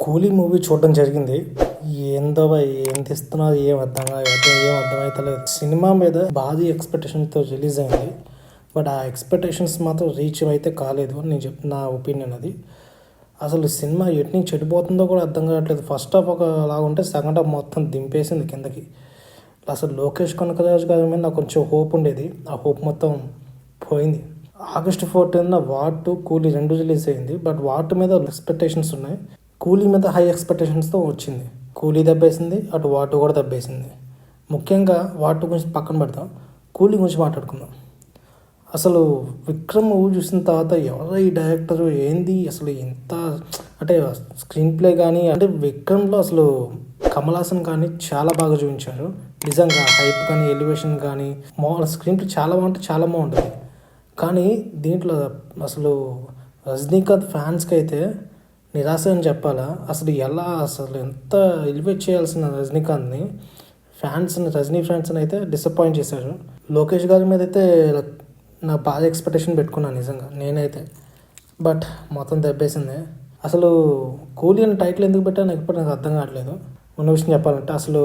కూలీ మూవీ చూడడం జరిగింది. ఏందో ఏం తీస్తున్నారు ఏం అర్థమవుతలేదు. సినిమా మీద భారీ ఎక్స్పెక్టేషన్తో రిలీజ్ అయింది. బట్ ఆ ఎక్స్పెక్టేషన్స్ మాత్రం రీచ్ అయితే కాలేదు అని నా ఒపీనియన్. అది అసలు సినిమా ఎటు నుంచి చెడిపోతుందో కూడా అర్థం కావట్లేదు. ఫస్ట్ హాఫ్ ఒకలాగా ఉంటే సెకండ్ హాఫ్ మొత్తం దింపేసింది కిందకి. అసలు లోకేష్ కనకరాజు గారి మీద నాకు కొంచెం హోప్ ఉండేది. ఆ హోప్ మొత్తం పోయింది. August 14 వార్ 2 కూలీ 2 రిలీజ్ అయింది. బట్ వార్ 2 మీద ఎక్స్పెక్టేషన్స్ ఉన్నాయి. కూలీ మీద హై ఎక్స్పెక్టేషన్స్తో వచ్చింది. కూలీ దెబ్బేసింది, అటు వార్ 2 కూడా దెబ్బేసింది. ముఖ్యంగా వార్ 2 గురించి పక్కన పెడతాం, కూలీ గురించి మాట్లాడుకుందాం. అసలు విక్రమ్ మూవీ చూసిన తర్వాత ఎవరో ఈ డైరెక్టరు ఏంది అసలు ఇంత అంటే స్క్రీన్ ప్లే కానీ అంటే విక్రమ్లో అసలు కమల్ హాసన్ కానీ చాలా బాగా చూపించారు. నిజంగా హైప్ కానీ ఎలివేషన్ కానీ స్క్రీన్ ప్లే చాలా బాగుంటుంది. కానీ దీంట్లో అసలు రజనీకాంత్ ఫ్యాన్స్కి అయితే నిరాశ అని చెప్పాలా. అసలు ఎంత ఎలివేట్ చేయాల్సిన రజనీకాంత్ని రజనీ ఫ్యాన్స్ని అయితే డిసప్పాయింట్ చేశారు. లోకేష్ గారి మీద అయితే నా బాగా ఎక్స్పెక్టేషన్ పెట్టుకున్నాను నిజంగా నేనైతే. బట్ మొత్తం దెబ్బేసింది. అసలు కూలీ అని టైటిల్ ఎందుకు పెట్టాను ఎప్పుడు నాకు అర్థం కావట్లేదు. ఉన్న విషయం చెప్పాలంటే అసలు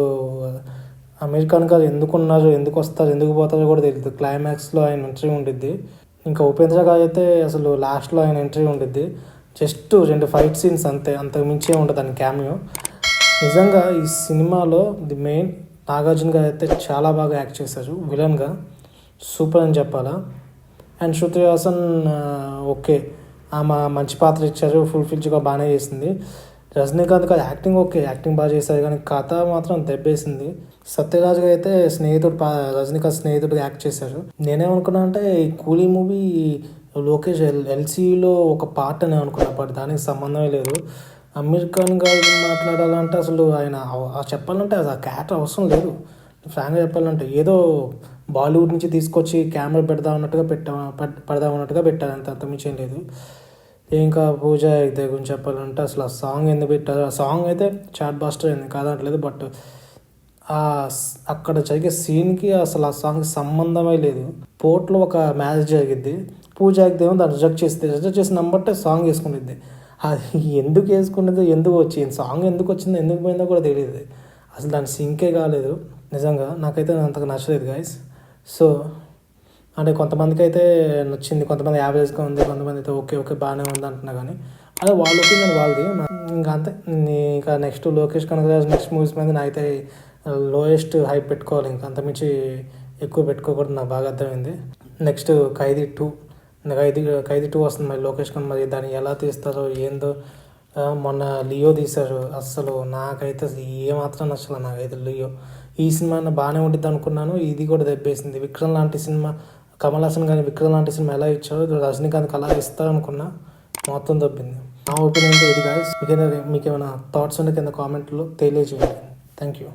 అమీర్ ఖాన్ గారు ఎందుకు ఉన్నారు, ఎందుకు వస్తారు, ఎందుకు పోతారో కూడా తెలియదు. క్లైమాక్స్లో ఆయన ఎంట్రీ ఉండిద్ది. ఇంకా ఉపేంద్ర గారు అయితే అసలు లాస్ట్లో ఆయన ఎంట్రీ ఉండిద్ది. జస్ట్ 2 ఫైట్ సీన్స్ అంతే, అంతకు మించే ఉంటుంది అని క్యామియో. నిజంగా ఈ సినిమాలో ది మెయిన్ నాగార్జున గారు అయితే చాలా బాగా యాక్ట్ చేశారు విలన్గా. సూపర్ అని చెప్పాలా. అండ్ శృతి హాసన్ ఓకే, ఆమె మంచి పాత్ర ఇచ్చారు, ఫుల్ఫిల్గా బాగానే చేసింది. రజనీకాంత్ గారు యాక్టింగ్ బాగా చేశారు, కానీ కథ మాత్రం దెబ్బేసింది. సత్యరాజ్ గారు అయితే రజనీకాంత్ స్నేహితుడిగా యాక్ట్ చేశారు. నేనేమనుకున్నా అంటే ఈ కూలీ మూవీ లోకేష్ ఎల్సీలో ఒక పార్ట్ అని అనుకున్నా. బట్ దానికి సంబంధమే లేదు. అమీర్ ఖాన్ గారు మాట్లాడాలంటే అసలు ఆయన చెప్పాలంటే అది ఆ క్యారెక్టర్ అవసరం లేదు. ఫ్రాంక్గా చెప్పాలంటే ఏదో బాలీవుడ్ నుంచి తీసుకొచ్చి కెమెరా పెడదాం అన్నట్టుగా పెట్టారు, అంతమించేం లేదు. ఇంకా పూజ అయితే గురించి చెప్పాలంటే అసలు ఆ సాంగ్ ఎందుకు పెట్టారు, ఆ సాంగ్ అయితే చాట్ బాస్టర్ అయింది కాదనట్లేదు. బట్ అక్కడ జరిగే సీన్కి అసలు ఆ సాంగ్కి సంబంధమే లేదు. పోర్ట్లో ఒక మ్యారేజ్ జరిగిద్ది, పూజ ఎగ్దేమో దాన్ని రిజెక్ట్ చేసి నంబర్టే సాంగ్ వేసుకునేది. అది ఎందుకు వేసుకునేది, ఎందుకు వచ్చింది సాంగ్, ఎందుకు వచ్చిందో ఎందుకు పోయిందో కూడా తెలియదు. అసలు దాని సింకే కాలేదు. నిజంగా నాకైతే అంతగా నచ్చలేదు గైస్. సో అంటే కొంతమందికి అయితే నచ్చింది, కొంతమంది యావరేజ్గా ఉంది, కొంతమంది అయితే ఓకే బాగానే ఉంది అంటున్నా. కానీ అదే వాళ్ళ ఒపీనియన్ వాళ్ళది. ఇంకా అంతే. ఇంకా next Lokesh Kanagaraj next movies మీద నాకైతే లోయెస్ట్ హైప్ పెట్టుకోవాలి. ఇంకా అంతమించి ఎక్కువ పెట్టుకోకూడదు, నాకు బాగా అర్థమైంది. నెక్స్ట్ ఖైదీ 2 వస్తుంది మరి లోకేష్ కన్నా. మరి దాన్ని ఎలా తీస్తారో ఏందో. మొన్న లియో తీశారు, అస్సలు నాకైతే ఏమాత్రం నచ్చలేదు. నాకైతే లియో ఈ సినిమా బాగానే ఉంటుంది అనుకున్నాను, ఇది కూడా దెబ్బేసింది. విక్రమ్ లాంటి సినిమా, కమల్ హాసన్ కానీ విక్రమ్ లాంటి సినిమా ఎలా ఇచ్చారో రజనీకాంత్కి అలా ఇస్తారనుకున్నా, మొత్తం దొబ్బింది. నా ఒపీనియన్ ఇది గాయస్. మీకు ఏమైనా థాట్స్ ఉంటే కింద కామెంట్లో తెలియజేయండి. Thank you.